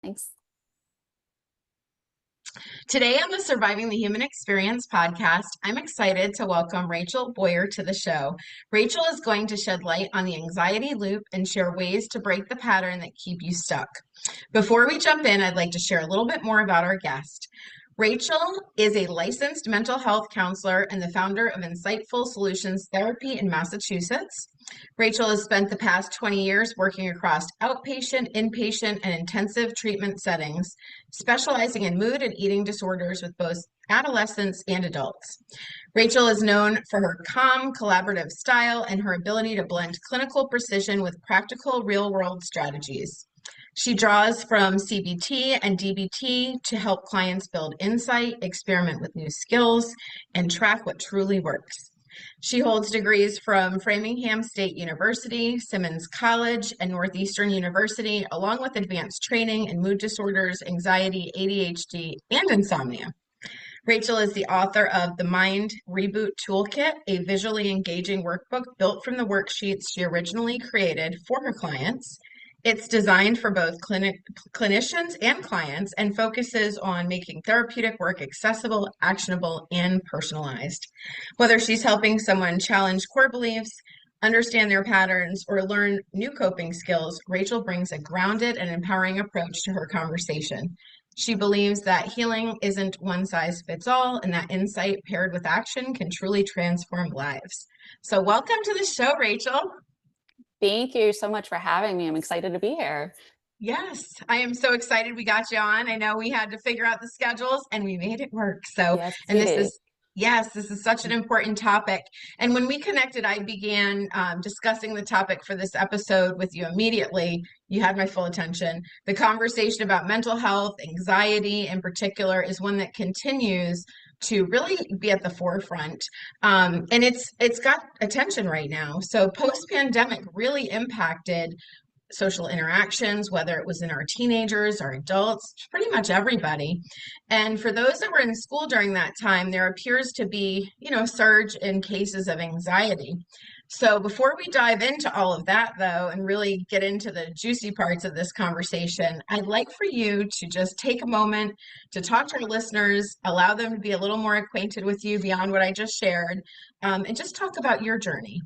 Thanks. Today on the Surviving the Human Experience podcast, I'm excited to welcome Rachel Boyer to the show. Rachel is going to shed light on the anxiety loop and share ways to break the pattern that keep you stuck. Before we jump in, I'd like to share a little bit more about our guest. Rachel is a licensed mental health counselor and the founder of Insightful Solutions Therapy in Massachusetts. Rachel has spent the past 20 years working across outpatient, inpatient, and intensive treatment settings, specializing in mood and eating disorders with both adolescents and adults. Rachel is known for her calm, collaborative style and her ability to blend clinical precision with practical, real-world strategies. She draws from CBT and DBT to help clients build insight, experiment with new skills, and track what truly works. She holds degrees from Framingham State University, Simmons College, and Northeastern University, along with advanced training in mood disorders, anxiety, ADHD, and insomnia. Rachel is the author of the Mind Reboot Toolkit, a visually engaging workbook built from the worksheets she originally created for her clients. It's designed for both clinicians and clients and focuses on making therapeutic work accessible, actionable, and personalized. Whether she's helping someone challenge core beliefs, understand their patterns, or learn new coping skills, Rachel brings a grounded and empowering approach to her conversation. She believes that healing isn't one size fits all, and that insight paired with action can truly transform lives. So, welcome to the show, Rachel. Thank you so much for having me. I'm excited to be here. Yes, I am so excited we got you on. I know we had to figure out the schedules and we made it work. So, Yes, and we did. this is such an important topic. And when we connected, I began discussing the topic for this episode with you immediately. You had my full attention. The conversation about mental health, anxiety in particular, is one that continues to really be at the forefront. And it's got attention right now. So post-pandemic really impacted social interactions, whether it was in our teenagers, our adults, pretty much everybody. And for those that were in school during that time, there appears to be, a surge in cases of anxiety. So before we dive into all of that, though, and really get into the juicy parts of this conversation, I'd like for you to just take a moment to talk to our listeners, allow them to be a little more acquainted with you beyond what I just shared, and just talk about your journey.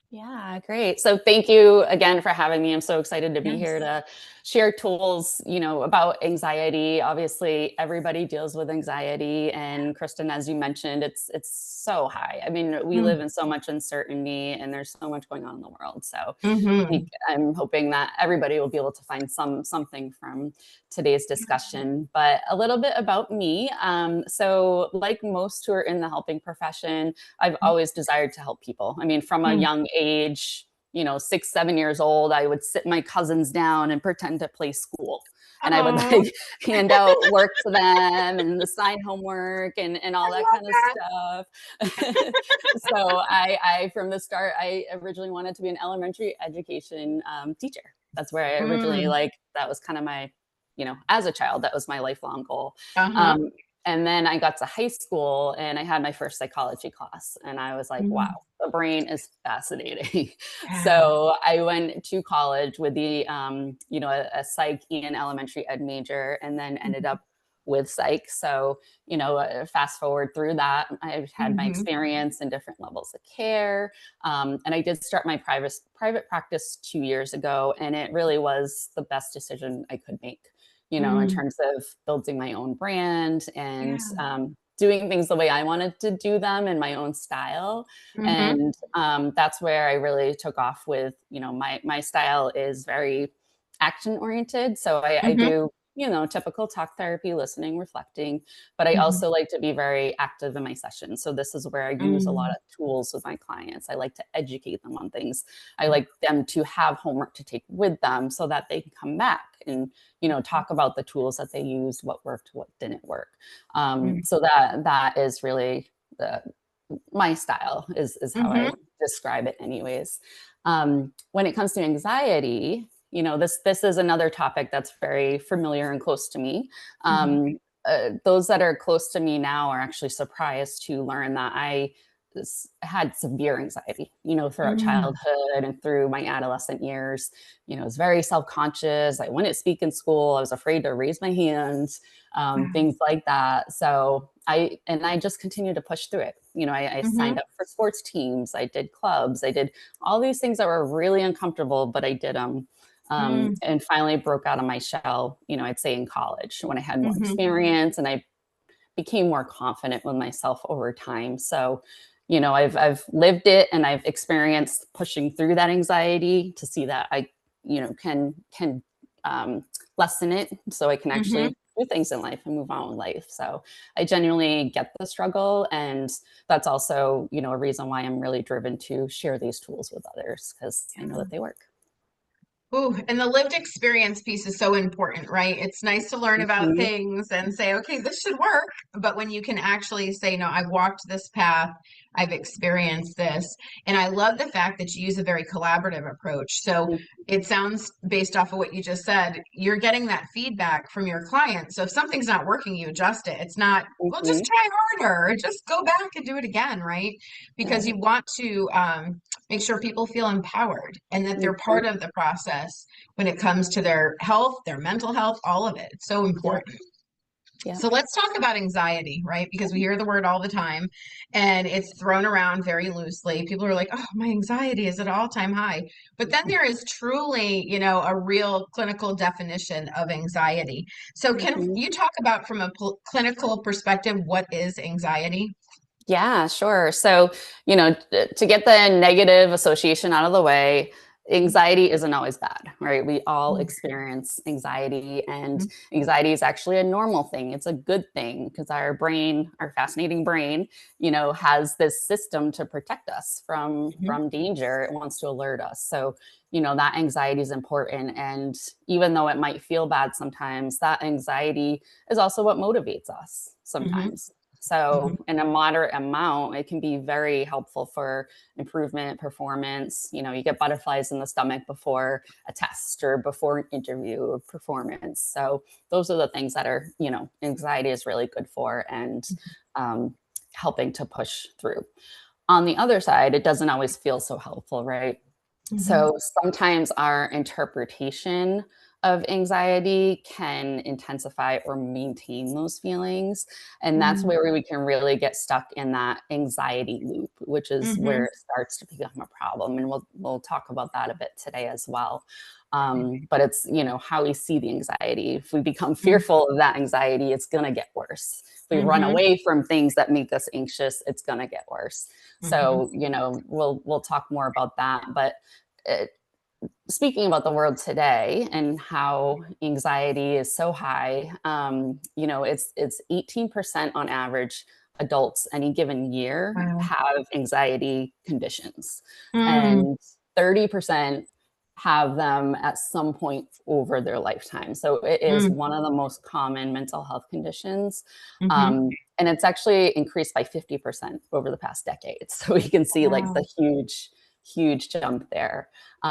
Yeah, great. So thank you again for having me. I'm so excited to be here Yes. to share tools, about anxiety. Obviously, everybody deals with anxiety. And Kristen, as you mentioned, it's so high. I mean, we live in so much uncertainty and there's so much going on in the world. So Mm-hmm. I'm hoping that everybody will be able to find something from today's discussion. But a little bit about me. So like most who are in the helping profession, I've always desired to help people. I mean, from a young age, 6, 7 years old, I would sit my cousins down and pretend to play school. And I would Oh, hand out work to them and assign homework and all I that love kind of that. stuff. So I from the start, I originally wanted to be an elementary education teacher. That's where I originally Mm, that was kind of my, as a child, that was my lifelong goal. uh-huh. Um, and then I got to high school and I had my first psychology class and I was like, wow, Mm, the brain is fascinating. yeah. So I went to college with a psych and elementary ed major and then ended Mhm, up with psych. So, fast forward through that, I've had my mhm, experience in different levels of care. And I did start my private practice 2 years ago, and it really was the best decision I could make, in mm, terms of building my own brand and yeah. doing things the way I wanted to do them in my own style. Mhm, And that's where I really took off with, my style is very action oriented. So I mhm, do, typical talk therapy, listening, reflecting, but I mhm, also like to be very active in my sessions. So this is where I use a lot mm, of tools with my clients. I like to educate them on things. I like them to have homework to take with them so that they can come back and, talk about the tools that they used, what worked, what didn't work. mm, So that is really my style is how I mhm, describe it anyways. When it comes to anxiety, this is another topic that's very familiar and close to me. mhm, Those that are close to me now are actually surprised to learn that I had severe anxiety, throughout Mm, childhood and through my adolescent years. I was very self-conscious. I wouldn't speak in school. I was afraid to raise my hands, wow. things like that. So I just continued to push through it. I signed Mm-hmm. up for sports teams. I did clubs. I did all these things that were really uncomfortable, but I did them. Mm, And finally broke out of my shell, I'd say in college when I had more mm-hmm. experience and I became more confident with myself over time. So, I've lived it and I've experienced pushing through that anxiety to see that I, can lessen it so I can Mm-hmm. actually do things in life and move on with life. So I genuinely get the struggle. And that's also, a reason why I'm really driven to share these tools with others because I know that they work. Ooh, and the lived experience piece is so important, right? It's nice to learn about Mhm. things and say, okay, this should work. But when you can actually say, no, I've walked this path, I've experienced this. And I love the fact that you use a very collaborative approach. So it sounds based off of what you just said, you're getting that feedback from your client. So if something's not working, you adjust it. It's not, well, just Mhm. try harder, just go back and do it again, right? Because Right. you want to make sure people feel empowered and that they're Mhm. part of the process when it comes to their health, their mental health, all of it. It's so Yep. important. Yep. So let's talk about anxiety, right? Because we hear the word all the time and it's thrown around very loosely. People are like, oh, my anxiety is at all-time high. But then there is truly, a real clinical definition of anxiety. So can Mhm. you talk about from a clinical perspective, what is anxiety? Yeah, sure. So, to get the negative association out of the way, anxiety isn't always bad, right? We all experience anxiety, and anxiety is actually a normal thing. It's a good thing because our brain, our fascinating brain, has this system to protect us Mhm, from danger. It wants to alert us. So, that anxiety is important. And even though it might feel bad sometimes, that anxiety is also what motivates us mhm, sometimes. So, mhm, in a moderate amount, it can be very helpful for improvement, performance. You get butterflies in the stomach before a test or before an interview or performance. So, those are the things that are, anxiety is really good for and um, helping to push through. On the other side, it doesn't always feel so helpful, right? mhm, So sometimes our interpretation of anxiety can intensify or maintain those feelings. And that's mhm, where we can really get stuck in that anxiety loop, which is where mhm. it starts to become a problem. And we'll talk about that a bit today as well. But it's, how we see the anxiety. If we become fearful of that anxiety, it's going to get worse. If we run Mhm, away from things that make us anxious, it's going to get worse. mhm, So, we'll talk more about that. But uh, speaking about the world today and how anxiety is so high, it's 18% on average adults any given year wow. have anxiety conditions, Mm, and 30% have them at some point over their lifetime. So it is mm, one of the most common mental health conditions. mhm. And it's actually increased by 50% over the past decade. So we can see like Wow. the huge jump there.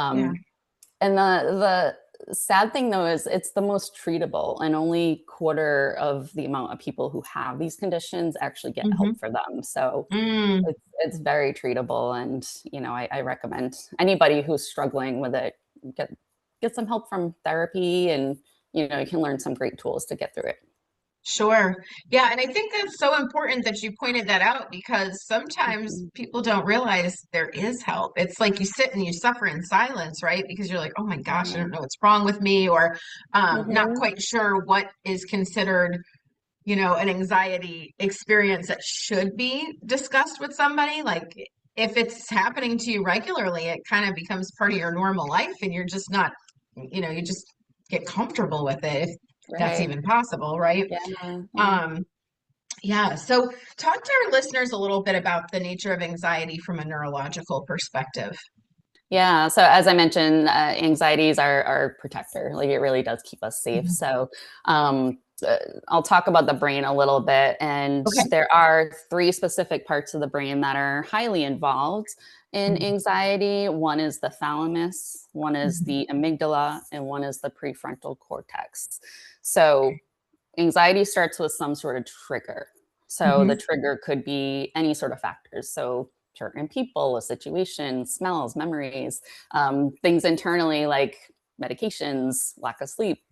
Yeah. And the sad thing though is it's the most treatable, and only quarter of the amount of people who have these conditions actually get Mhm. help for them. So Mm. it's very treatable, and I recommend anybody who's struggling with it get get some help from therapy, and you can learn some great tools to get through it. Sure. Yeah, and I think that's so important that you pointed that out because sometimes Mhm. people don't realize there is help. It's like you sit and you suffer in silence, right? Because you're like, oh my gosh, I Yeah. don't know what's wrong with me, or not Mhm. quite sure what is considered, an anxiety experience that should be discussed with somebody. Like if it's happening to you regularly, it kind of becomes part of your normal life and you're just not, you just get comfortable with it, if that's Right. even possible, right? Yeah. Yeah. Um, yeah. So talk to our listeners a little bit about the nature of anxiety from a neurological perspective. Yeah. So as I mentioned, anxiety is our protector. Like it really does keep us safe. Mhm. So I'll talk about the brain a little bit. And Okay. there are three specific parts of the brain that are highly involved in anxiety. One is the thalamus, one is Mhm. the amygdala, and one is the prefrontal cortex. So anxiety starts with some sort of trigger. So the Mhm. trigger could be any sort of factors. So certain people, a situation, smells, memories, things internally like medications, lack of sleep,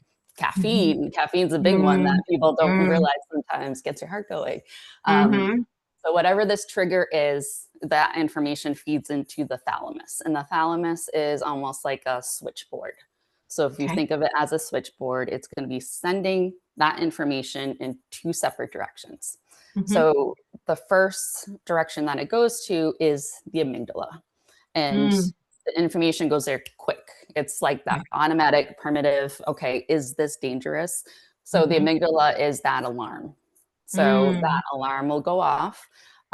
Mhm. caffeine. Caffeine's a big one that Mm, people don't mm, realize sometimes gets your heart going. Um, mhm. so whatever this trigger is, that information feeds into the thalamus. And the thalamus is almost like a switchboard. So if you Okay. think of it as a switchboard, it's going to be sending that information in two separate directions. Mhm. So the first direction that it goes to is the amygdala. And Mm, the information goes there quick. It's like that okay. automatic, primitive, okay, is this dangerous? So the Mhm. amygdala is that alarm. So that Mm, alarm will go off.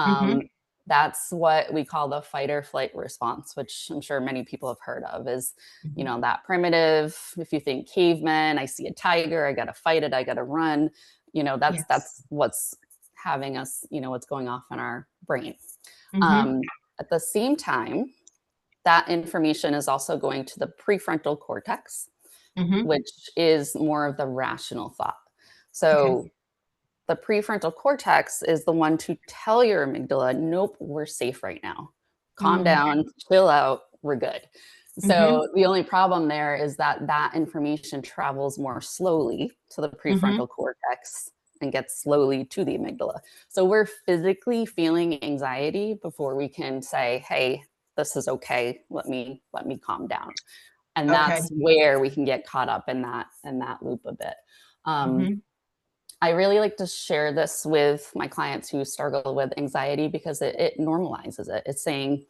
mhm. Um, that's what we call the fight or flight response, which I'm sure many people have heard of, is, you Mhm. know, that primitive. If you think cavemen, I see a tiger, I got to fight it, I got to run. You know, Yes. that's what's having us, you know, what's going off in our brain. Mhm. Um, at the same time, that information is also going to the prefrontal cortex, Mhm. which is more of the rational thought. Okay. So the prefrontal cortex is the one to tell your amygdala, nope, we're safe right now. Calm Mm, down, chill out, we're good. mhm. So the only problem there is that that information travels more slowly to the Mhm. prefrontal cortex and gets slowly to the amygdala. So we're physically feeling anxiety before we can say, hey, this is okay. Let me calm down. And Okay. that's where we can get caught up in that loop a bit. Um, Mhm. I really like to share this with my clients who struggle with anxiety because it normalizes it. It's saying,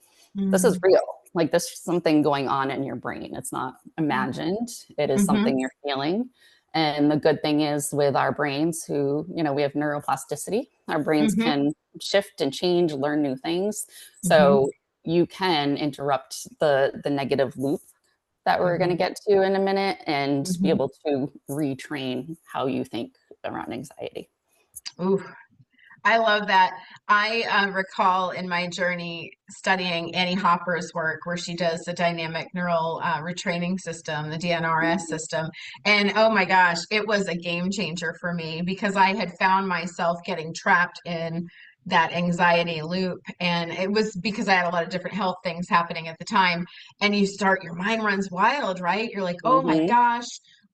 this is Mm, real. Like this is something going on in your brain. It's not mm, imagined. It is mhm. something you're feeling. And the good thing is with our brains who, you know, we have neuroplasticity. Our brains Mhm. can shift and change, learn new things. Mhm. So you can interrupt the negative loop that we're going to Mhm. get to in a minute and be Mhm. able to retrain how you think around anxiety. Ooh, I love that. I recall in my journey studying Annie Hopper's work where she does the dynamic neural retraining system, the DNRS Mhm. system. And oh my gosh, it was a game changer for me because I had found myself getting trapped in that anxiety loop. And it was because I had a lot of different health things happening at the time. And your mind runs wild, right? You're like, oh my Mhm. gosh.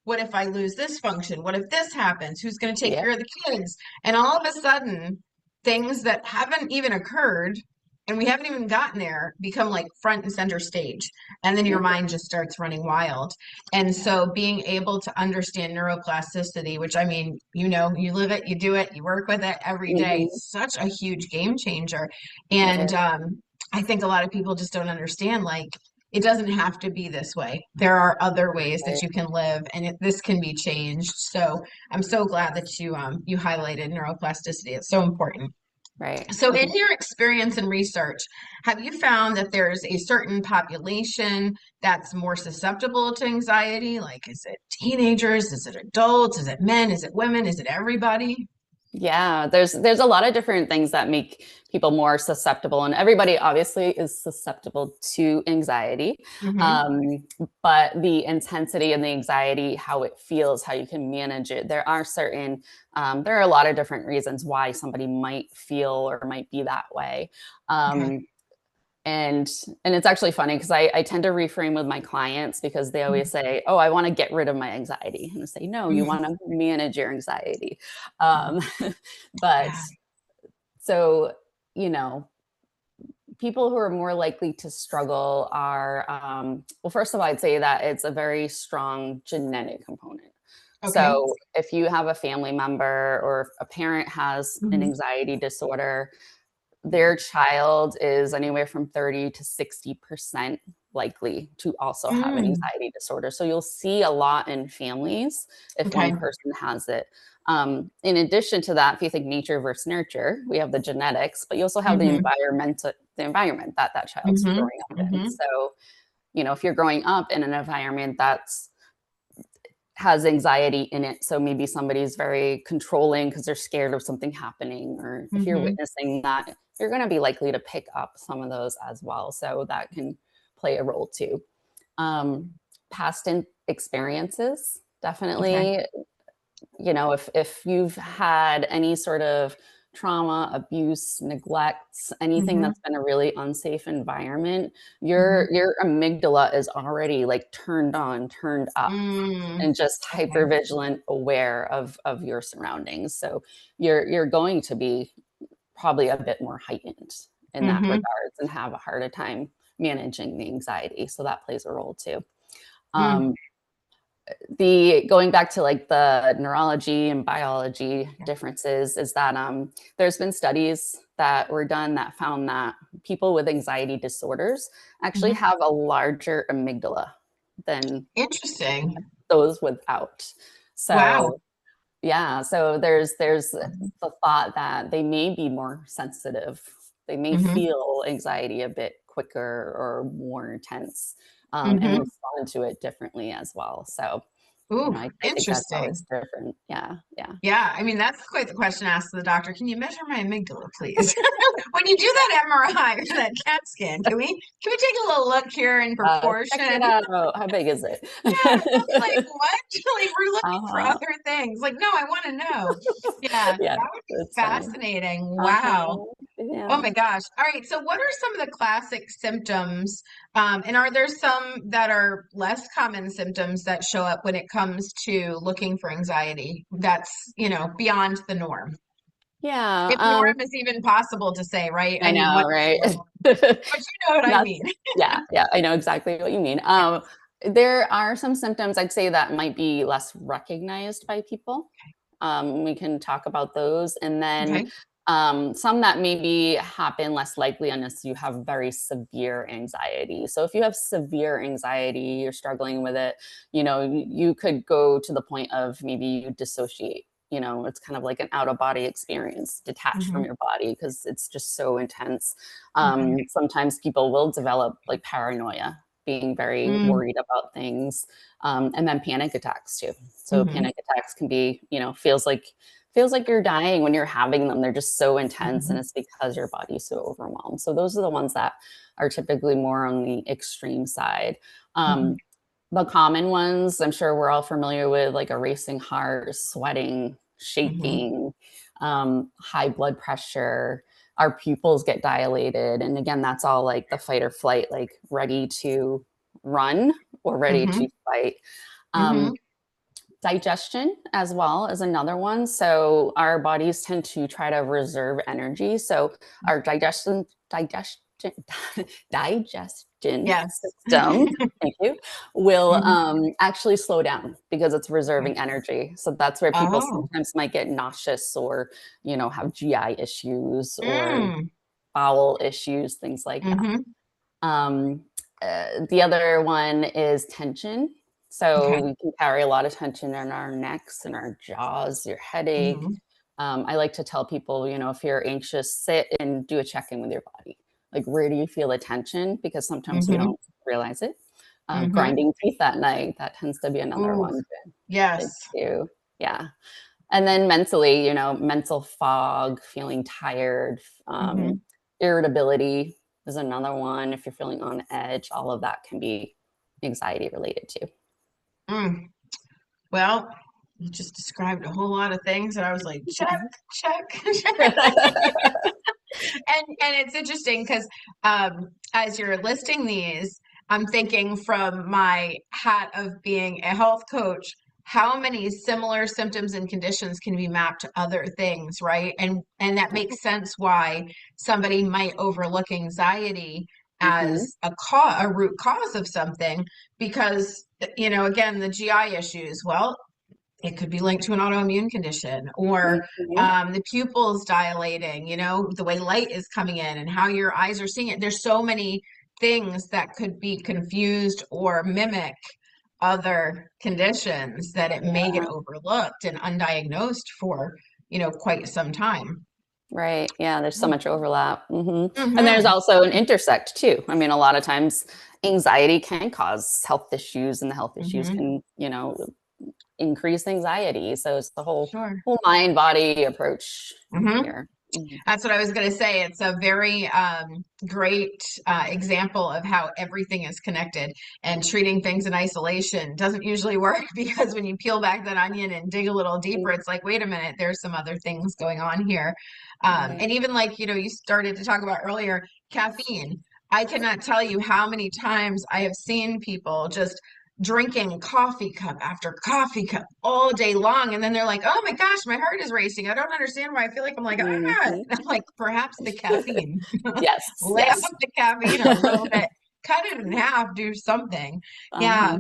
What if I lose this function? What if this happens? Who's going to take Yep. care of the kids? And all of a sudden, things that haven't even occurred and we haven't even gotten there become like front and center stage. And then your Mhm. mind just starts running wild. And Yeah. so being able to understand neuroplasticity, which I mean, you know, you live it, you do it, you work with it every day, Mhm. it's such a huge game changer. It And is. I think a lot of people just don't understand like it doesn't have to be this way. There are other ways that Right. you can live, and this can be changed. So I'm so glad that you highlighted neuroplasticity. It's so important. Right. So, in Mhm. your experience and research, have you found that there's a certain population that's more susceptible to anxiety? Like, is it teenagers? Is it adults? Is it men? Is it women? Is it everybody? Yeah, there's a lot of different things that make people more susceptible, and everybody obviously is susceptible to anxiety. Mm-hmm. Um, but the intensity and the anxiety, how it feels, how you can manage it, there are a lot of different reasons why somebody might feel or might be that way. Okay. Um, and it's actually funny because I tend to reframe with my clients because they always say, oh, I want to get rid of my anxiety, and I say, no, you want Mm-hmm. to manage your anxiety. um, but Yeah. so, you know, people who are more likely to struggle are, well, first of all, I'd say that it's a very strong genetic component. Okay. So if you have a family member or if a parent has an Mm-hmm. anxiety disorder, their child is anywhere from 30 to 60% likely to also have an Mm. anxiety disorder. So you'll see a lot in families if one Okay. person has it. In addition to that, if you think nature versus nurture, we have the genetics, but you also have Mm-hmm. the environment that that child's Mm-hmm. growing up in. Mm-hmm. So, you know, if you're growing up in an environment that's has anxiety in it. So maybe somebody's very controlling because they're scared of something happening, or if you're Mm-hmm. witnessing that, you're going to be likely to pick up some of those as well. So that can play a role too. Um, past experiences, Okay. definitely. You know, if you've had any sort of trauma, abuse, neglect, anything Mm-hmm. that's been a really unsafe environment, Mm-hmm. your amygdala is already like turned on, turned up, Mm. and just Okay. hypervigilant, aware of your surroundings. So you're going to be probably a bit more heightened in that Mm-hmm. regards and have a harder time managing the anxiety. So that plays a role too. Mm. Um, the going back to like the neurology and biology Yeah. differences is that there's been studies that were done that found that people with anxiety disorders actually Mm-hmm. have a larger amygdala than Interesting. those without. Wow. So yeah, so there's the thought that they may be more sensitive. They may Mm-hmm. feel anxiety a bit quicker or more intense, and Mm-hmm. respond to it differently as well. So, Ooh, I think that's interesting. always different. Yeah, yeah. Yeah, I mean, that's quite the question to ask the doctor. Can you measure my amygdala, please? When you do that MRI or that CAT scan, can we take a little look here in Check it proportion? out. How big is it? Yeah, I was like, what? Like, we're looking for Uh-huh. other things. Like, no, I want to know. Yeah, Yeah, that would be it's funny. fascinating. Wow. Uh-huh. Oh Yeah. my gosh. All right. So, what are some of the classic symptoms? And are there some that are less common symptoms that show up when it comes to looking for anxiety that's, beyond the norm? Yeah. If norm is even possible to say, right? I I mean, know, what's right? normal? But you know what I Not mean. yeah, yeah, I know exactly what you mean. There are some symptoms I'd say that might be less recognized by people. We can talk about those, and then Okay. some that maybe happen less likely unless you have very severe anxiety. So if you have severe anxiety, you're struggling with it, you could go to the point of maybe you dissociate. It's kind of like an out of body experience, detached from Hmm. your body because it's just so intense. Okay. Sometimes people will develop like paranoia, being very Mm. worried about things, and then panic attacks too. So Hmm. panic attacks can be, feels like you're dying when you're having them. They're just so intense, and Hmm. it's because your body's so overwhelmed. So those are the ones that are typically more on the extreme side. Hmm. Um, the common ones, I'm sure we're all familiar with, like a racing heart, sweating, Hmm. shaking, high blood pressure. Our pupils get dilated, and again, that's all like the fight or flight, like ready to run or ready Hmm. to fight. Hmm. Um, Digestion as well is another one. So our bodies tend to try to reserve energy. So our digestion Yes. system, thank you, will Hmm. actually slow down because it's reserving energy. So that's where people Oh. sometimes might get nauseous or, have GI issues or Mm. bowel issues, things like that. Hmm. Um, the other one is tension. So Okay. we can carry a lot of tension in our necks and our jaws, your headache. Hmm. I like to tell people, if you're anxious, sit and do a check in with your body. Like, where do you feel the tension? Because sometimes we Hmm. don't realize it. Hmm. Grinding teeth at night, that tends to be another Ooh, one big yes. too. Yeah. And then mentally, mental fog, feeling tired, Hmm. irritability is another one. If you're feeling on edge, all of that can be anxiety related too. Mm. Well, you just described a whole lot of things, and I was like, check, check, check. And it's interesting because as you're listing these, I'm thinking from my hat of being a health coach, how many similar symptoms and conditions can be mapped to other things, right? And that makes sense why somebody might overlook anxiety Mhm, as a root cause of something because again the GI issues. Well, it could be linked to an autoimmune condition or mhm. the pupils dilating, the way light is coming in and how your eyes are seeing it. There's so many things that could be confused or mimic other conditions that it may get overlooked and undiagnosed for, quite some time. Right. Yeah, there's so much overlap. And there's Mm-hmm. also an intersect too. I mean, a lot of times anxiety can cause health issues, and the health issues Mm-hmm. can, increase anxiety. So it's the whole Sure. whole mind body approach Mm-hmm. here. Mhm. That's what I was going to say. It's a very great example of how everything is connected, and treating things in isolation doesn't usually work because when you peel back that onion and dig a little deeper, it's like, wait a minute, there's some other things going on here. Right. And even like, you started to talk about earlier, caffeine. I cannot tell you how many times I have seen people just drinking coffee cup after coffee cup all day long. And then they're like, oh my gosh, my heart is racing. I don't understand why I feel like I'm like, ah. Mhm. And I'm like, perhaps the caffeine. Yes, Lay off yes. the caffeine a little bit, cut it in half, do something. Yeah. Uh-huh.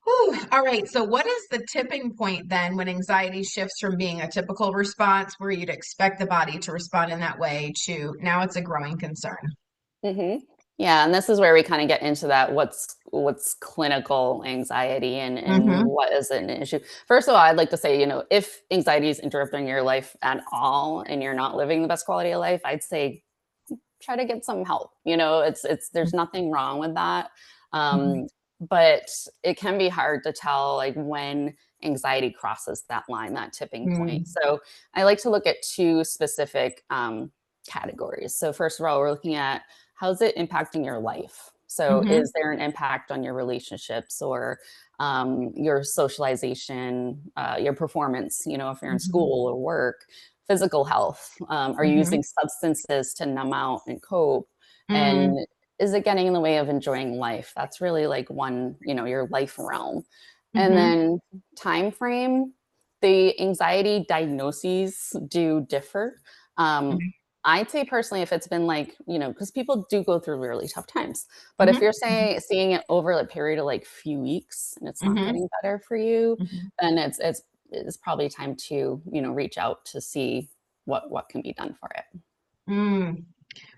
Whew. All right. So, what is the tipping point then when anxiety shifts from being a typical response where you'd expect the body to respond in that way to now it's a growing concern? Mhm. Yeah, and this is where we kind of get into that what's clinical anxiety and Mm-hmm. what is an issue. First of all, I'd like to say, if anxiety is interrupting your life at all and you're not living the best quality of life, I'd say try to get some help. It's there's nothing wrong with that. Mm-hmm. But it can be hard to tell like when anxiety crosses that line, that tipping point. So I like to look at two specific categories. So first of all, we're looking at how's it impacting your life. So Mm-hmm. is there an impact on your relationships or your socialization, your performance, if you're in Mm-hmm. school or work, physical health? Are you Mm-hmm. using substances to numb out and cope? Mm-hmm. And is it getting in the way of enjoying life? That's really like one, your life realm. And Mm-hmm. then time frame, the anxiety diagnoses do differ. Um, I'd say personally, if it's been like, because people do go through really tough times, but if Mm-hmm. you're seeing it over a period of like few weeks and it's not Mm-hmm. getting better for you, Mm-hmm. then it's probably time to, reach out to see what can be done for it. Mm.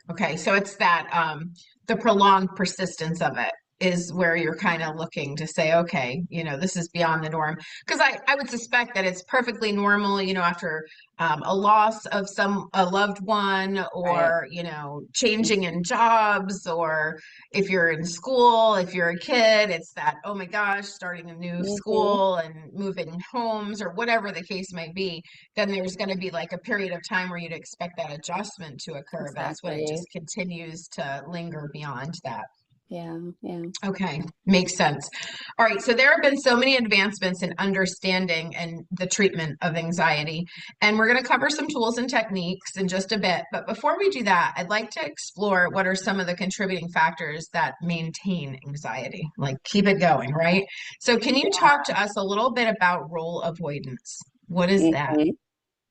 Okay, so it's that the prolonged persistence of it is where you're kind of looking to say, okay, this is beyond the norm. Because I would suspect that it's perfectly normal, after a loss of a loved one, Right. or, changing in jobs, or if you're in school, if you're a kid, it's that, oh my gosh, starting a new Mhm. school and moving homes or whatever the case might be, then there's going to be like a period of time where you'd expect that adjustment to occur, but it's when it Exactly. just continues to linger beyond that. Yeah, yeah. Okay, makes sense. All right, so there have been so many advancements in understanding and the treatment of anxiety, and we're going to cover some tools and techniques in just a bit. But before we do that, I'd like to explore what are some of the contributing factors that maintain anxiety, like keep it going, right? So, can you talk to us a little bit about role avoidance? What is that? Mhm.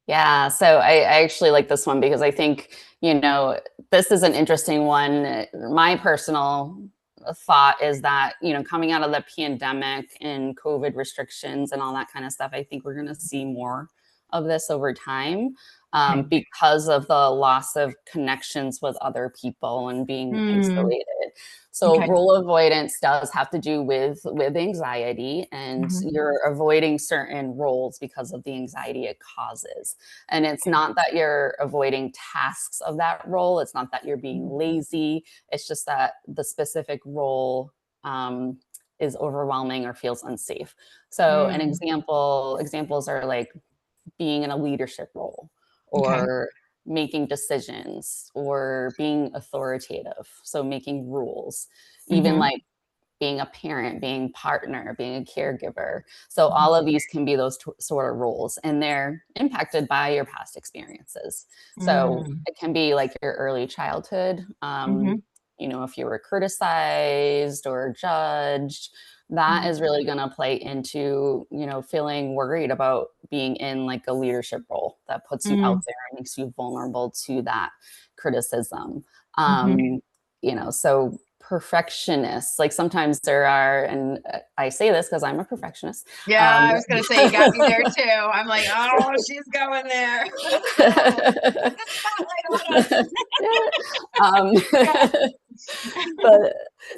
Yeah, so I actually like this one because I think, this is an interesting one. My personal thought is that, coming out of the pandemic and COVID restrictions and all that kind of stuff, I think we're going to see more of this over time Okay. because of the loss of connections with other people and being Hmm. isolated. So Okay. role avoidance does have to do with anxiety, and Mhm. you're avoiding certain roles because of the anxiety it causes. And it's Okay. not that you're avoiding tasks of that role. It's not that you're being Mhm. lazy. It's just that the specific role um, is overwhelming or feels unsafe. So an Mm. examples are like being in a leadership role Okay. or making decisions or being authoritative. So making rules, even Mhm. like being a parent, being partner, being a caregiver. So all of these can be those sort of roles, and they're impacted by your past experiences. So Mm. it can be like your early childhood. Mhm. If you were criticized or judged, that Mm. is really going to play into, feeling worried about being in like a leadership role that puts you out Mm. there and makes you vulnerable to that criticism. Mhm. So perfectionists, like sometimes there are, and I say this because I'm a perfectionist. Yeah, I was gonna say you got me there too. I'm like, oh, she's going there. Oh, put the spotlight on us. um, Yeah. but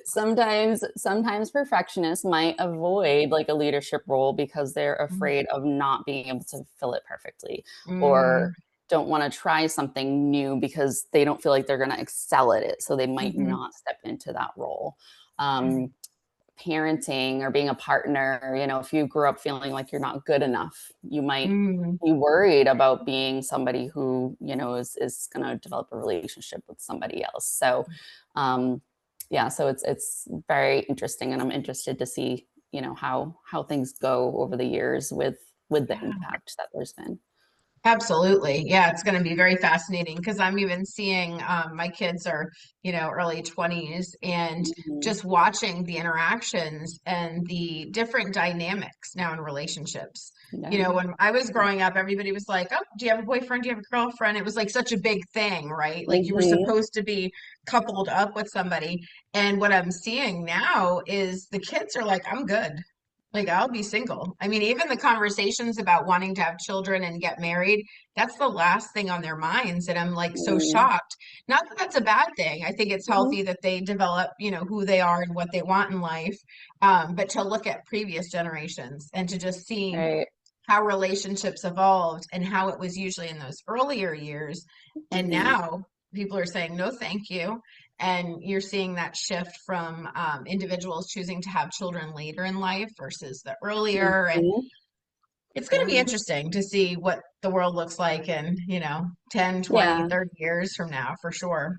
sometimes perfectionists might avoid like a leadership role because they're afraid of not being able to fill it perfectly, or Mm. don't want to try something new because they don't feel like they're going to excel at it, so they might Mhm. not step into that role. Okay. um, parenting or being a partner, if you grew up feeling like you're not good enough, you might Mm. be worried about being somebody who, is going to develop a relationship with somebody else. So, yeah, so it's very interesting, and I'm interested to see, how things go over the years with the Yeah. impact that there's been. Absolutely. Yeah, it's going to be very fascinating because I'm even seeing my kids are, early 20s and Mhm. just watching the interactions and the different dynamics now in relationships. Yeah. When I was growing up, everybody was like, "Oh, do you have a boyfriend? Do you have a girlfriend?" It was like such a big thing, right? Like you were Hmm. supposed to be coupled up with somebody. And what I'm seeing now is the kids are like, "I'm good. Like, I'll be single." I mean, even the conversations about wanting to have children and get married, that's the last thing on their minds. And I'm like so shocked. Not that that's a bad thing. I think it's Hmm. healthy that they develop, who they are and what they want in life. But to look at previous generations and to just see Right. how relationships evolved and how it was usually in those earlier years. And Hmm. now people are saying, no, thank you. And you're seeing that shift from individuals choosing to have children later in life versus the earlier. And Hmm. it's going to be Yeah. interesting to see what the world looks like in, 10, 20, Yeah, 30 years from now, for sure.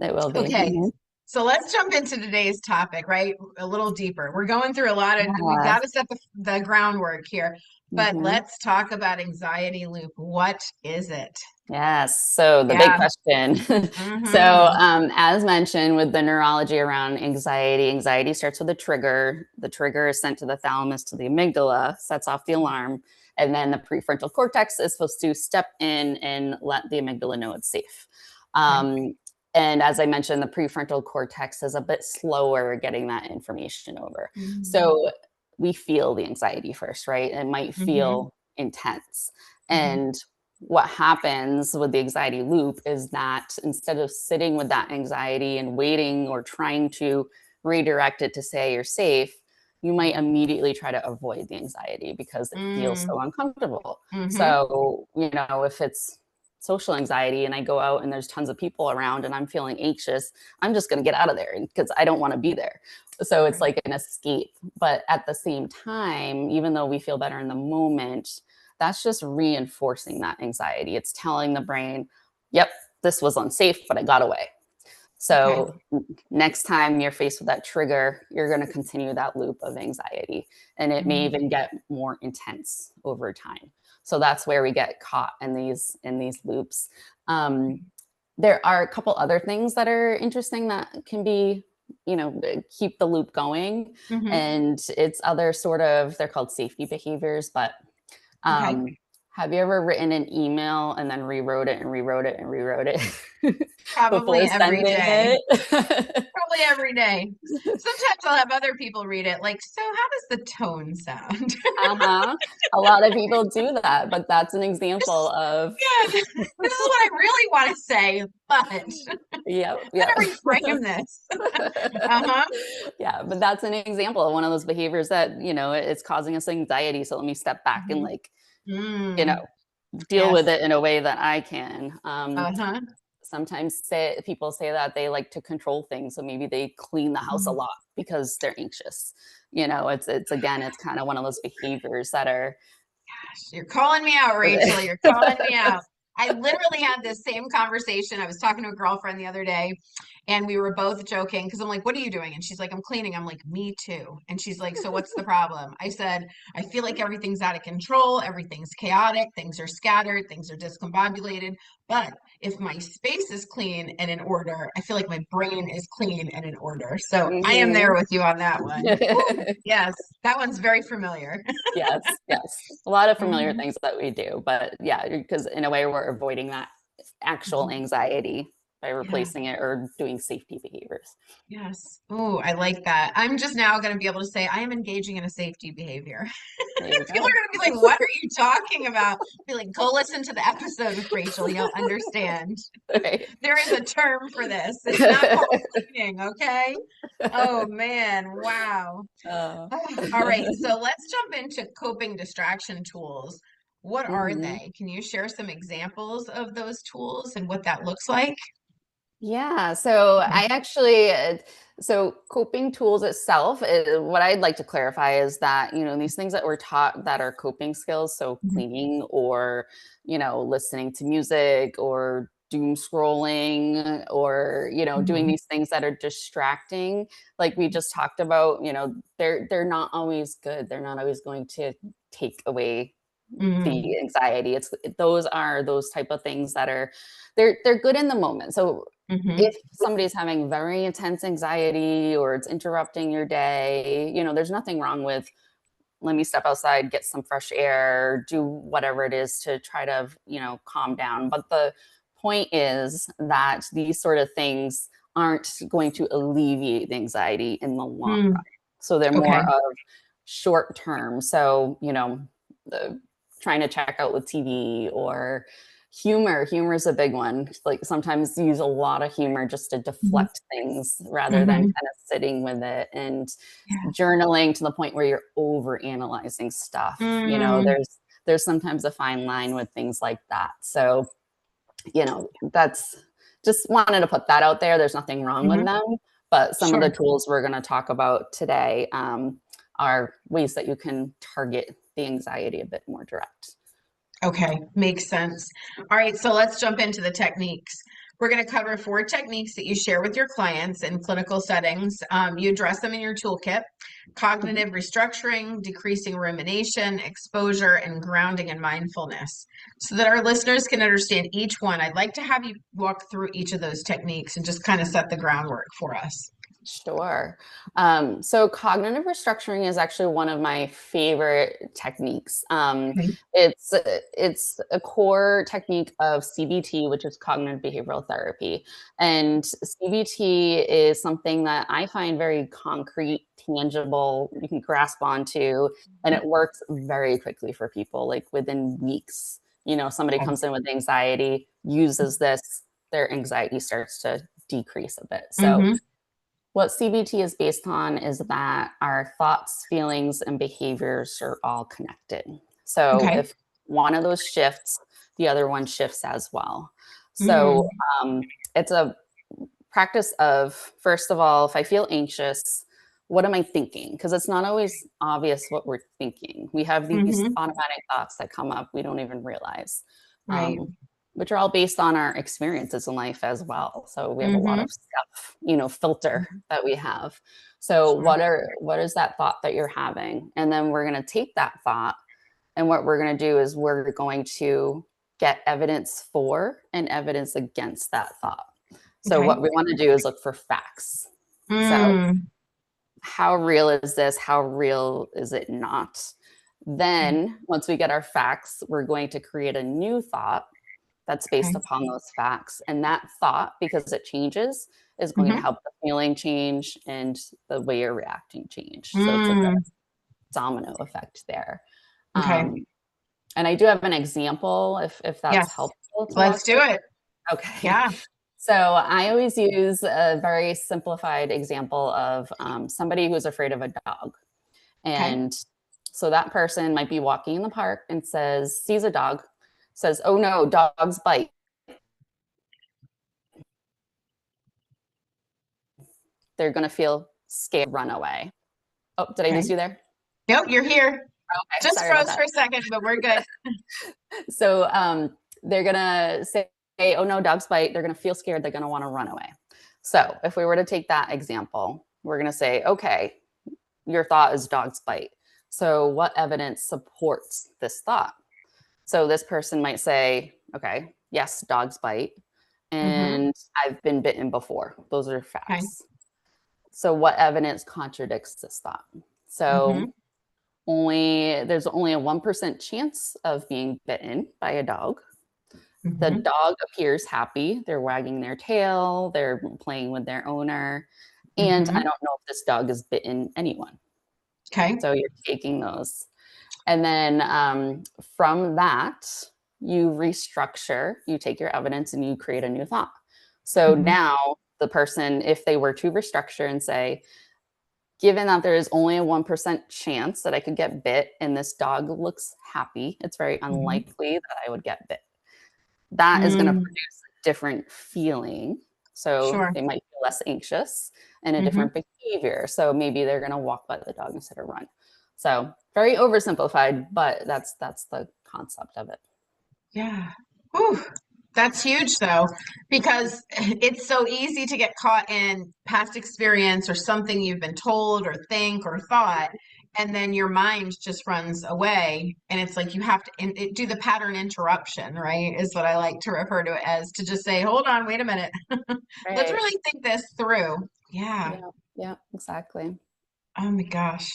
it will be. Okay, Hmm. so let's jump into today's topic, right? A little deeper. We're going through a lot of, we've got Yes. to set the groundwork here, but Hmm. let's talk about anxiety loop. What is it? Yes. So the big Yeah. question. So, Mm-hmm. as mentioned with the neurology around anxiety, anxiety starts with a trigger. The trigger is sent to the thalamus to the amygdala, sets off the alarm, and then the prefrontal cortex is supposed to step in and let the amygdala know it's safe. Okay. Um, and as I mentioned, the prefrontal cortex is a bit slower getting that information over. Mm-hmm. So we feel the anxiety first, right? It might Mm-hmm. feel intense. Mm-hmm. And what happens with the anxiety loop is that instead of sitting with that anxiety and waiting or trying to redirect it to say you're safe, you might immediately try to avoid the anxiety because it feels so uncomfortable. Mm-hmm. So, if it's social anxiety and I go out and there's tons of people around and I'm feeling anxious, I'm just going to get out of there because I don't want to be there. So it's Right. like an escape. But at the same time, even though we feel better in the moment, that's just reinforcing that anxiety. It's telling the brain, yep, this was unsafe, but I got away. Okay. So next time you're faced with that trigger, you're going to continue that loop of anxiety. And it may Mm-hmm. even get more intense over time. So that's where we get caught in these loops. Um, there are a couple other things that are interesting that can be, keep the loop going. Mm-hmm. And it's other they're called safety behaviors, but Okay. um, have you ever written an email and then rewrote it and rewrote it and rewrote it Probably before every sending day. it? Probably every day. Sometimes I'll have other people read it, like, so how does the tone sound? Uh-huh. A lot of people do that, but that's an example This, of yeah, this is what I really want to say, but yeah, I'm yeah. gonna reframe this. Uh-huh. Yeah, but that's an example of one of those behaviors that, it's causing us anxiety. So let me step back and Mhm. like, you know, Mm, deal with yes. it in a way that I can. Uh-huh. Sometimes people say that they like to control things, so maybe they clean the house a Mm. lot because they're anxious. It's kind of one of those behaviors that are You're calling me out, Rachel. You're calling me out. I literally had this same conversation. I was talking to a girlfriend the other day, and we were both joking because I'm like, "What are you doing?" And she's like, "I'm cleaning." I'm like, "Me too." And she's like, "So what's the problem?" I said, "I feel like everything's out of control. Everything's chaotic. Things are scattered. Things are discombobulated. But if my space is clean and in order, I feel like my brain is clean and in order." So I am there Mhm. with you on that one. Woo, yes, that one's very familiar. Yes, yes. A lot of familiar Mhm. things that we do, but yeah, because in a way we're avoiding that actual Mhm. anxiety by Yeah. replacing it or doing safety behaviors. Yes. Oh, I like that. I'm just now going to be able to say I am engaging in a safety behavior. There you People are go. going to be like, "What are you talking about?" Be like, "Go listen to the episode with Rachel. You'll understand. Right. There is a term for this. It's not called cleaning, okay?" Oh man, wow. Uh, All right, so let's jump into coping distraction tools. What are mhm. they? Can you share some examples of those tools and what that looks like? Yeah, so I actually, so coping tools itself, what I'd like to clarify is that, these things that we're taught that are coping skills, so Mhm. cleaning or, listening to music or doom scrolling or, doing Mhm. these things that are distracting, like we just talked about, they're not always good. They're not always going to take away Mhm. the anxiety. Those are those type of things that are they're good in the moment. So Mhm. if somebody's having very intense anxiety or it's interrupting your day, there's nothing wrong with let me step outside, get some fresh air, do whatever it is to try to, calm down. But the point is that these sort of things aren't going to alleviate the anxiety in the long run. Mm. So they're more Okay. of short term. So, the, trying to check out with TV or humor is a big one. Like sometimes use a lot of humor just to Mhm. deflect things rather than Mhm. kind of sitting with it. And Yeah. journaling to the point where you're over analyzing stuff. Mm. There's sometimes a fine line with things like that. So, that's just wanted to put that out there. There's nothing wrong with Mhm. them, but some of the Sure. tools we're going to talk about today are ways that you can target the anxiety a bit more direct. Okay, makes sense. All right, so let's jump into the techniques. We're going to cover 4 techniques that you share with your clients in clinical settings. You address them in your toolkit: Mhm. cognitive restructuring, decreasing rumination, exposure, and grounding and mindfulness. So that our listeners can understand each one, I'd like to have you walk through each of those techniques and just kind of set the groundwork for us. Sure. So cognitive restructuring is actually one of my favorite techniques. Okay. It's a core technique of CBT, which is cognitive behavioral therapy, and CBT is something that I find very concrete, tangible. You can grasp onto, and it works very quickly for people, like within weeks. Somebody Okay. comes in with anxiety, uses this, their anxiety starts to decrease a bit. So Mm-hmm. what CBT is based on is that our thoughts, feelings, and behaviors are all connected. So Okay. if one of those shifts, the other one shifts as well. So Mm. it's a practice of, first of all, if I feel anxious, what am I thinking? Because it's not always obvious what we're thinking. We have these Mm-hmm. automatic thoughts that come up we don't even realize, Right. which are all based on our experiences in life as well. So we have a lot Mm-hmm. of stuff, filter that we have. So Sure. what is that thought that you're having? And then we're going to take that thought, and what we're going to do is we're going to get evidence for and evidence against that thought. So Okay. what we want to do is look for facts. So Mm. how real is this? How real is it not? Then once we get our facts, we're going to create a new thought that's based Okay. upon those facts. And that thought, because it changes, is going to Mm-hmm. help the feeling change and the way you're reacting change. So it's like a Mm. domino effect there. Okay. Um, and I do have an example if that's Yes. helpful to Let's walk do through. it. Okay. Yeah. So I always use a very simplified example of somebody who's afraid of a dog. Okay. And so that person might be walking in the park and sees a dog, says, "Oh no, dogs bite." They're going to feel scared, run away. Oh, did I Okay. lose you there? Nope, you're here. Okay, Just sorry about froze that. for a second, but we're good. So they're going to say, "Oh no, dogs bite." They're going to feel scared. They're going to want to run away. So if we were to take that example, we're going to say, okay, your thought is dogs bite. So what evidence supports this thought? So this person might say, okay, yes, dogs bite. Mm-hmm. And I've been bitten before. Those are Okay. facts. So what evidence contradicts this thought? Mm-hmm. So there's only a 1% chance of being bitten by a dog. The Mm-hmm. dog appears happy. They're wagging their tail, they're playing with their owner. And I Mm-hmm. don't know if this dog has bitten anyone. Okay. So you're taking those. And then from that, you restructure, you take your evidence and you create a new thought. So Mm-hmm. now the person, if they were to restructure and say, given that there is only a 1% chance that I could get bit and this dog looks happy, it's very Mm-hmm. unlikely that I would get bit. That is going to Mm. produce a different feeling So Sure. they might feel less anxious and a Mm-hmm. different behavior. So maybe they're going to walk by the dog instead of run. So very oversimplified, but that's the concept of it. Yeah. Whew. That's huge though, because it's so easy to get caught in past experience or something you've been told or think or thought, and then your mind just runs away. And it's like you have to do the pattern interruption, right? Is what I like to refer to it as, to just say, hold on, wait a minute. Let's Right. really think this through. Yeah. Yeah. Yeah, exactly. Oh my gosh.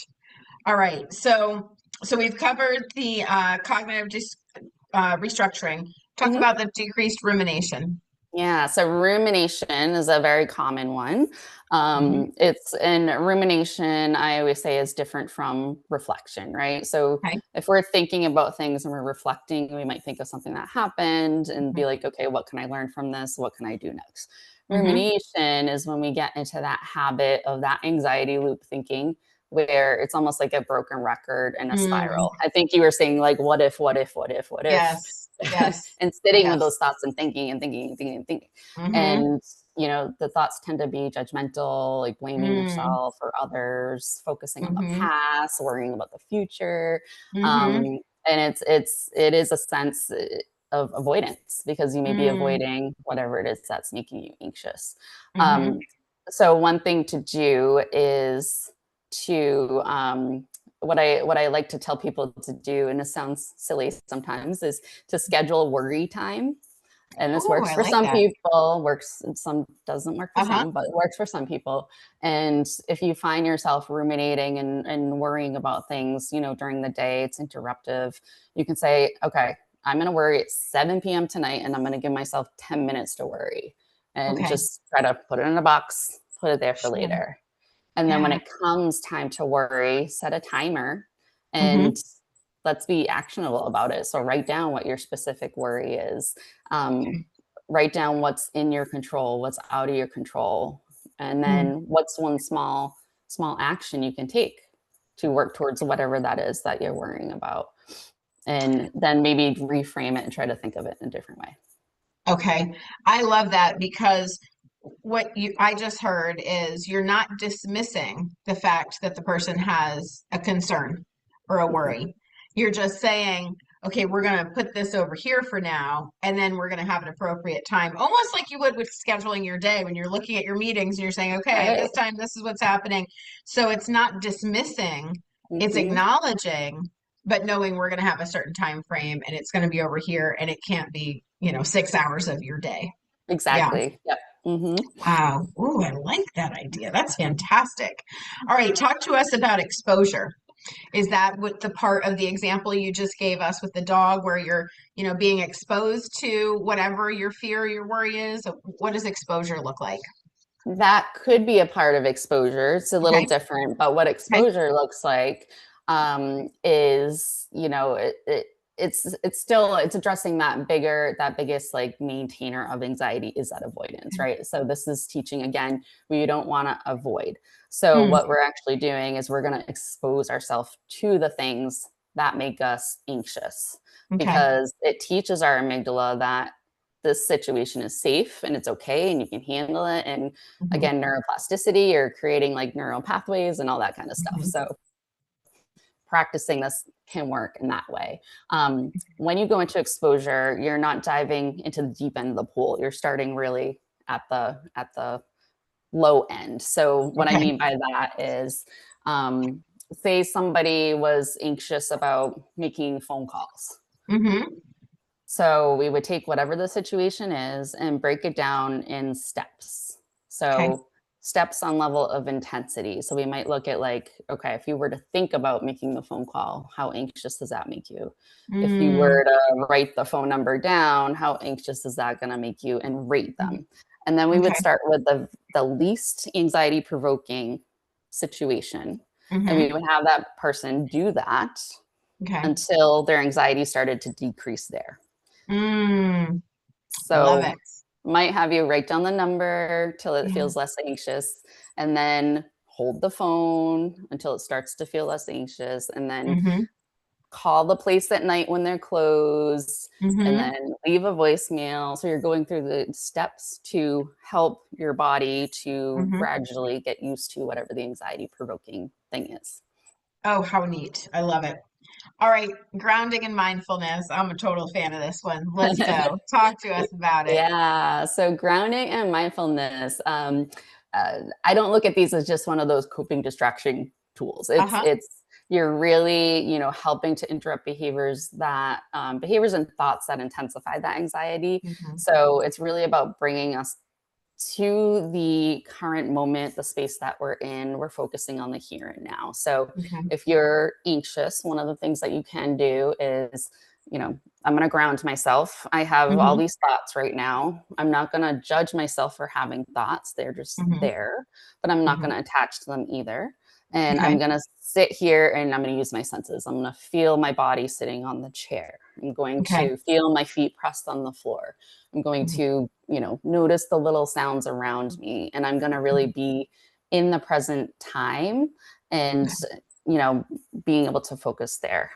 All right. So we've covered the cognitive restructuring. Talk Mhm. about the decreased rumination. Yeah, so rumination is a very common one. Hmm. It's and rumination, I always say, is different from reflection, right? So Okay. if we're thinking about things and we're reflecting, we might think of something that happened and Hmm. be like, okay, what can I learn from this? What can I do next? Hmm. Rumination is when we get into that habit of that anxiety loop thinking, where it's almost like a broken record and a Mm, spiral. I think you were saying, like, what if, what if, what if, what if? yes. Yes. And sitting with Yes. those thoughts and thinking and thinking and thinking and thinking. Hmm. And, the thoughts tend to be judgmental, like blaming Mm, yourself or others, focusing on the hmm. past, worrying about the future. Hmm. And it is a sense of avoidance because you may be Mm, avoiding whatever it is that's making you anxious. hmm. Um, so one thing to do is to what I like to tell people to do, and it sounds silly sometimes, is to schedule worry time. And this Oh, works I for like some that. people, works some doesn't work for Uh-huh. some, but it works for some people. And if you find yourself ruminating and worrying about things, during the day, it's interruptive. You can say, okay, I'm going to worry at 7 p.m. tonight, and I'm going to give myself 10 minutes to worry, and Okay. just try to put it in a box, put it there for Sure. later. And then when Yeah. it comes time to worry, set a timer Hmm. and let's be actionable about it. So write down what your specific worry is. Um, write down what's in your control, what's out of your control, and Mm. then what's one small action you can take to work towards whatever that is that you're worrying about. And then maybe reframe it and try to think of it in a different way. Okay. I love that because what you I just heard is you're not dismissing the fact that the person has a concern or a Mhm. worry. You're just saying, okay, we're going to put this over here for now, and then we're going to have an appropriate time, almost like you would with scheduling your day when you're looking at your meetings and you're saying, okay, at Right. this time, this is what's happening. So it's not dismissing, it's Hmm. acknowledging, but knowing we're going to have a certain time frame and it's going to be over here and it can't be, 6 hours of your day. Yeah. Exactly. Yep. Hmm. Wow. Ooh, I like that idea. That's fantastic. All right, talk to us about exposure. Is that what the part of the example you just gave us with the dog where you're, being exposed to whatever your fear, your worry is? What does exposure look like? That could be a part of exposure. It's a little Okay. different, but what Okay. exposure looks like is, it's addressing that biggest like maintainer of anxiety is that avoidance, right? So this is teaching again, we don't want to avoid. So Mm, what we're actually doing is we're going to expose ourselves to the things that make us anxious okay. because it teaches our amygdala that this situation is safe and it's okay and you can handle it. And Hmm. again, neuroplasticity or creating like neural pathways and all that kind of stuff. Hmm. So practicing this can work in that way. When you go into exposure, you're not diving into the deep end of the pool. You're starting really at the low end. So what I Okay. mean by that is, say somebody was anxious about making phone calls. Hmm. So we would take whatever the situation is and break it down in steps. Okay. So steps on level of intensity. So we might look at like, okay, if you were to think about making the phone call, how anxious does that make you? If you Mm, were to write the phone number down, how anxious is that going to make you and rate mhm. them? And then we would Okay. start with the least anxiety provoking situation. And we Hmm. would have that person do that Okay. until their anxiety started to decrease there. Mm, love So it. might have you write down the number till it Yeah. feels less anxious and then hold the phone until it starts to feel less anxious and then Hmm. call the place at night when they're closed, and Mm-hmm. then leave a voicemail. So you're going through the steps to help your body to Mm-hmm. gradually get used to whatever the anxiety provoking thing is. Oh, how neat. I love it. All right, grounding and mindfulness. I'm a total fan of this one. Let's go. Talk to us about it. Yeah. So grounding and mindfulness. I don't look at these as just one of those coping distraction tools. Uh-huh. It's you're really, helping to interrupt behaviors and thoughts that intensify that anxiety. Mm-hmm. So it's really about bringing us to the current moment, the space that we're in. We're focusing on the here and now. So Okay. if you're anxious, one of the things that you can do is, I'm going to ground myself. I have all Mm-hmm. these thoughts right now. I'm not going to judge myself for having thoughts. They're just Mm-hmm. there, but I'm not Mm-hmm. going to attach to them either. And I'm Okay. going to sit here and I'm going to use my senses. I'm going to feel my body sitting on the chair. I'm going Okay. to feel my feet pressed on the floor. I'm going Mm-hmm. to, notice the little sounds around me. And I'm going to really be in the present time and, you know, being able to focus there.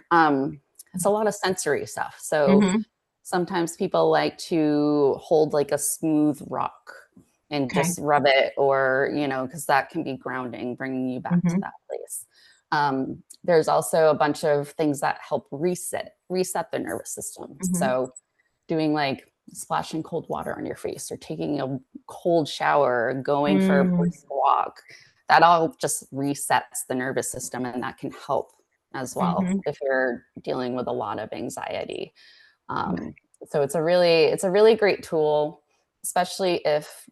It's a lot of sensory stuff. So Mm-hmm. sometimes people like to hold like a smooth rock and Okay. just rub it, or, because that can be grounding, bringing you back to Mm-hmm. that place. There's also a bunch of things that help reset the nervous system. Mm-hmm. So doing like splashing cold water on your face or taking a cold shower or going for a Mm. brisk walk, that all just resets the nervous system, and that can help as well Mm-hmm. if you're dealing with a lot of anxiety. um, so it's a really great tool, especially if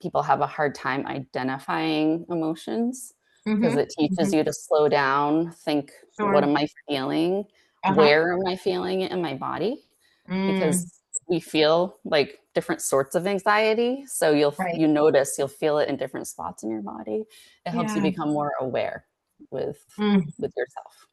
people have a hard time identifying emotions, because Mm-hmm. it teaches Mm-hmm. you to slow down, think, what Sure. am I feeling? Uh-huh. Where am I feeling it in my body? Mm. Because we feel like different sorts of anxiety. So Right. you'll feel it in different spots in your body. It helps you Yeah. become more aware with Mm. with yourself.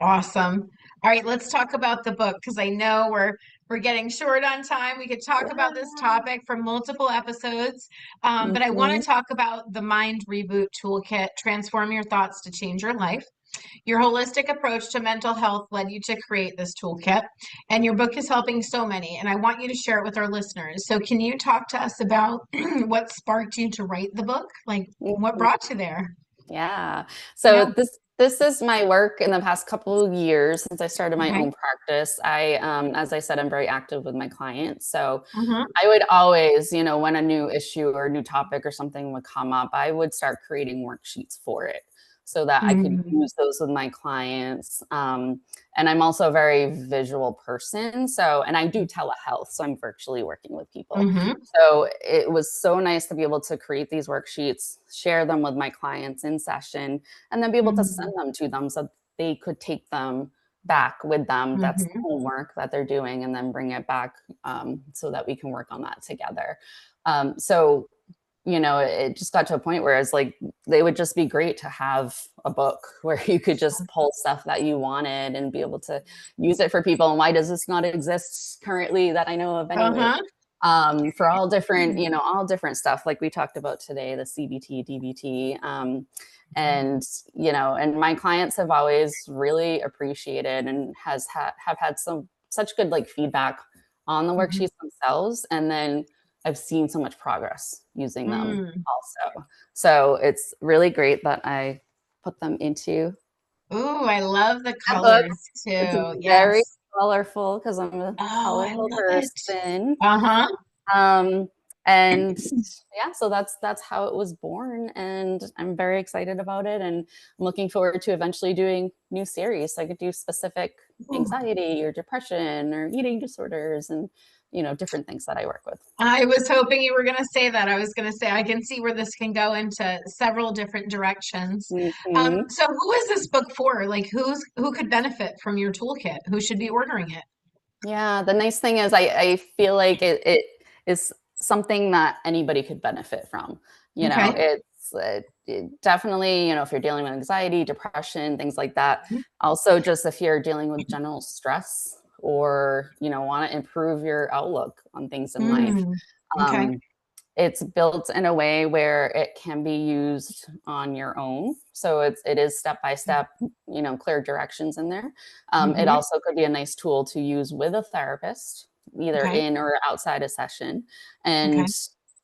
Awesome. All right, let's talk about the book because I know we're getting short on time. We could talk about this Yeah. topic for multiple episodes, but I want Mhm. to talk about the Mind Reboot Toolkit, Transform Your Thoughts to Change Your Life. Your holistic approach to mental health led you to create this toolkit, and your book is helping so many, and I want you to share it with our listeners. So can you talk to us about what sparked you to write the book? Like what Mhm. brought you there? Yeah. Yeah. So this is my work in the past couple of years since I started my Okay. own practice. As I said, I'm very active with my clients. So Mm-hmm. I would always, when a new issue or a new topic or something would come up, I would start creating worksheets for it so that I could Mm-hmm. use those with my clients. And I'm also a very visual person. So, and I do telehealth, so I'm virtually working with people. Mm-hmm. So it was so nice to be able to create these worksheets, share them with my clients in session, and then be able to Mm-hmm. send them to them so they could take them back with them. That's Mm-hmm. homework that they're doing, and then bring it back, so that we can work on that together. So it just got to a point where it's like they would just be great to have a book where you could just pull stuff that you wanted and be able to use it for people. And why does this not exist currently that I know of anyway? Uh-huh. For all different stuff like we talked about today, the CBT, DBT, and my clients have always really appreciated and have had such good like feedback on the Mhm. worksheets themselves, and then I've seen so much progress using them Mm. also. So it's really great that I put them into Ooh, I love the a book. colors It's too. very Yes. colorful because I'm a Oh, I colorful love it. person. Uh-huh. Um, and yeah, so that's how it was born, and I'm very excited about it, and I'm looking forward to eventually doing new series. So I could do specific Ooh. anxiety or depression or eating disorders, and different things that I work with. I was hoping you were going to say that. I was going to say I can see where this can go into several different directions. Mhm. So who is this book for? Like who could benefit from your toolkit? Who should be ordering it? Yeah, the nice thing is I feel like it is something that anybody could benefit from. Okay. It definitely, if you're dealing with anxiety, depression, things like that. Also, just if you're dealing with general stress or, want to improve your outlook on things in life. Mm. Okay. Um, it's built in a way where it can be used on your own. So it is step by step, clear directions in there. It Mm-hmm. also could be a nice tool to use with a therapist, either Okay. in or outside a session. Okay. And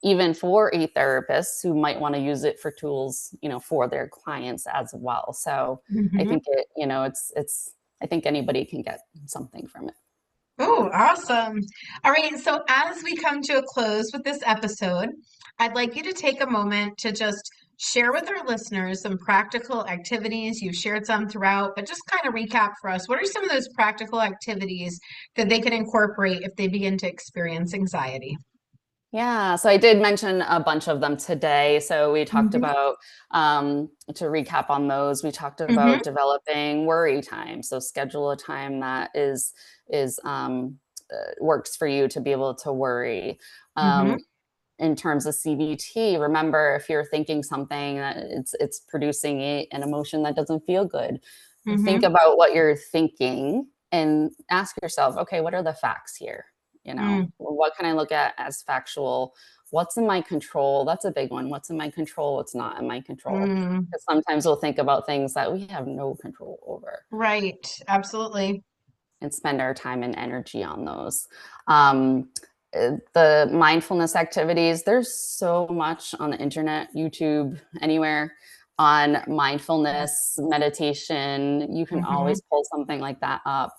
even for a therapist who might want to use it for tools, for their clients as well. So I Mm-hmm. think I think anybody can get something from it. Oh, awesome. All right. So, as we come to a close with this episode, I'd like you to take a moment to just share with our listeners some practical activities. You've shared some throughout, but just kind of recap for us. What are some of those practical activities that they can incorporate if they begin to experience anxiety? Yeah, so I did mention a bunch of them today. So we talked Mm-hmm. about, to recap on those, we talked Mm-hmm. about developing worry time. So schedule a time that is works for you to be able to worry. Mm-hmm. Um, in terms of CBT, remember if you're thinking something that it's producing an emotion that doesn't feel good, think Mm-hmm. about what you're thinking and ask yourself, okay, what are the facts here? What can I look at as factual? What's in my control? That's a big one. What's in my control? What's not in my control? Mm-hmm. Because sometimes we'll think about things that we have no control over Right. Absolutely. and spend our time and energy on those. Um, the mindfulness activities, there's so much on the internet, YouTube, anywhere on mindfulness, meditation. You can Mm-hmm. always pull something like that up.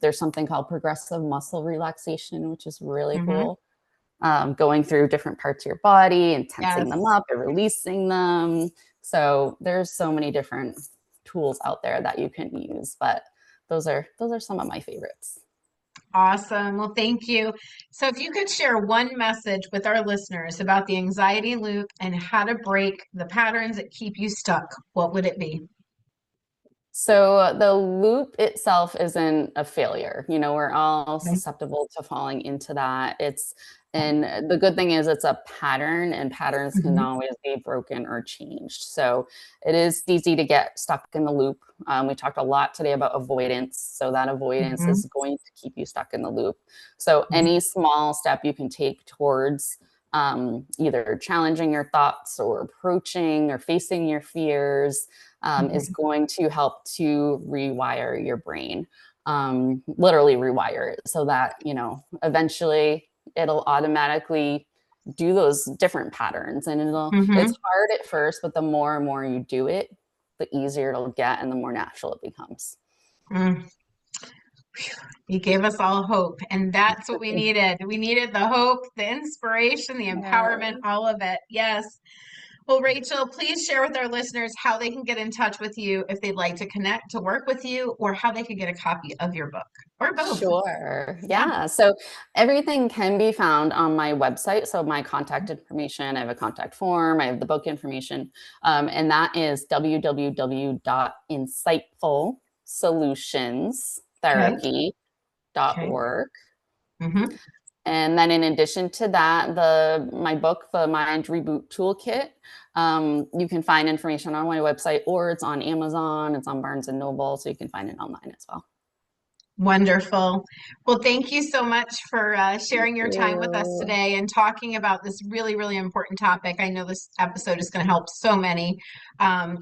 There's something called progressive muscle relaxation, which is really Mm-hmm. cool. Going through different parts of your body and tensing them Yes. up and releasing them. So there's so many different tools out there that you can use, but those are some of my favorites. Awesome. Well, thank you. So, if you could share one message with our listeners about the anxiety loop and how to break the patterns that keep you stuck, what would it be? So the loop itself isn't a failure. We're all Okay. susceptible to falling into that. And the good thing is it's a pattern, and patterns can Hmm. always be broken or changed. So it is easy to get stuck in the loop. We talked a lot today about avoidance. So that avoidance Hmm. is going to keep you stuck in the loop. So any small step you can take towards either challenging your thoughts or approaching or facing your fears is Hmm. going to help to rewire your brain, literally rewire it so that, eventually it'll automatically do those different patterns. And it's Hmm. hard at first, but the more and more you do it, the easier it'll get and the more natural it becomes. Mm. You gave us all hope, and that's what we needed. We needed the hope, the inspiration, the empowerment, all of it. Yes. Well, Rachel, please share with our listeners how they can get in touch with you if they'd like to connect, to work with you, or how they could get a copy of your book, or both. Sure. Yeah. Yeah. So everything can be found on my website. So my contact information, I have a contact form, I have the book information, and that is Okay. Okay. www.insightfulsolutionsTherapy.org. Hmm. And then in addition to that, my book, the Mind Reboot Toolkit, you can find information on my website, or it's on Amazon, it's on Barnes and Noble, so you can find it online as well. Wonderful. Well, thank you so much for Thank sharing your time with us you. today and talking about this really, really important topic. I know this episode is going to help so many. Um,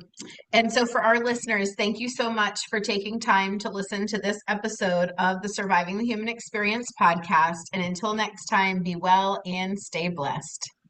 and so, for our listeners, thank you so much for taking time to listen to this episode of the Surviving the Human Experience podcast. And until next time, be well and stay blessed.